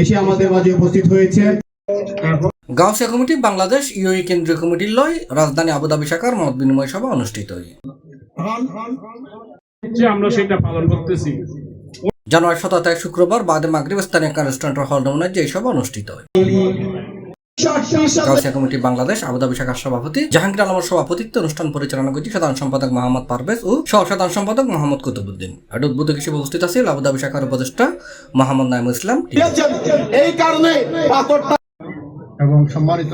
এসে আমাদের মাঝে উপস্থিত হয়েছে। গাউসিয়া কমিটি বাংলাদেশ ইউএই কেন্দ্রীয় কমিটির লয় রাজধানী আবুধাবি শাখার মত বিনিময় সভা অনুষ্ঠিত হয়। আমরা সেটা পালন করতেছি। জানুয়ারি 17 তারিখ শুক্রবার বাদে মাগরিব স্থানীয় রেস্টুরেন্ট হল নমুনায় এই সভা অনুষ্ঠিত হয়। গাউসিয়া কমিটি বাংলাদেশ আবুধাবি শাখার সভাপতি জাহাঙ্গীর আলমের সভাপতিত্বে অনুষ্ঠান পরিচালনা করেছে সাধারণ সম্পাদক মোহাম্মদ পারভেজ ও সহ সাধারণ সম্পাদক মোহাম্মদ কুতুবুদ্দিন। উদ্বোধক হিসেবে উপস্থিত আছেন আবুধাবি শাখার উপদেষ্টা মোহাম্মদ নাইমুল ইসলাম এই কারণে এবং সম্মানিত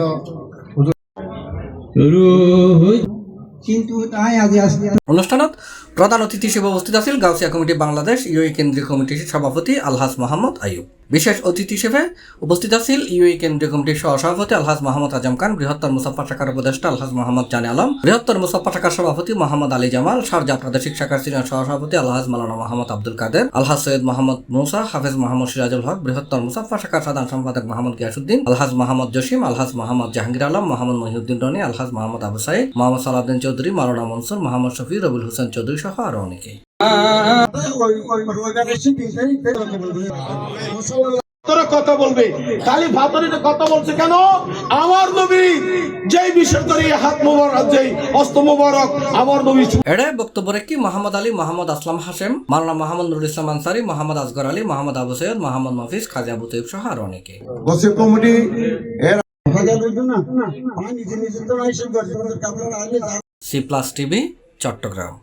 অনুষ্ঠানত প্রধান অতিথি হিসেবে উপস্থিত আছেন গাউসিয়া কমিটি বাংলাদেশ ইউএই কেন্দ্রীয় কমিটির সভাপতি আলহাজ মোহাম্মদ আইয়ুব। বিশেষ অতিথি হিসেবে উপস্থিত আছেন ইউএই কেন্দ্রীয় কমিটির সহসভাপতি আলহাজ মোহাম্মদ আজম খান, বৃহত্তর মুসাফা শাখার উপদেষ্টা আলহাজ মোহাম্মদ জানে আলম, বৃহত্তর মুসাফা শাখার সভাপতি মোহাম্মদ আলী জামাল, শারজাহ প্রাদেশিক শাখার সিনিয়র সহসভাপতি আলহাজ মাওলানা মোহাম্মদ আব্দুল কাদের, আলহাজ সৈয়দ মোহাম্মদ মুসা, হাফেজ মোহাম্মদ সিরাজুল হক, বৃহত্তর মুসাফা শাখার সাধারণ সম্পাদক মোহাম্মদ গিয়াসউদ্দিন, আলহাজ মোহাম্মদ জসিম, আলহাজ মোহাম্মদ জাহাঙ্গীর আলম, মোহাম্মদ মহিউদ্দিন রনি, আলহাজ মোহাম্মদ আবু সাইদ, মোহাম্মদ সালাউদ্দিন চৌধুরী, মাওলানা মনসুর, মোহাম্মদ শফি, রবিউল হোসেন চৌধুরী সহ আরো অনেকে। কথা বলবে খালি ভাতরিতে কথা বলছে কেন? আমার নবী যেই বিশেষ করে হাত মোবারক যেই অস্ত মোবারক আমার নবী এড়ে বক্তব্য রেখে মোহাম্মদ আলী, মোহাম্মদ আসলাম হাশেম, মাওলানা মোহাম্মদ নুরুল ইসলাম আনসারী, মোহাম্মদ আসগর আলী, মোহাম্মদ আবু সৈয়দ, মোহাম্মদ মফিজ, খাজা আবু তৈব সহ আরো অনেকে। Gausia committee C+ TV Chittagong.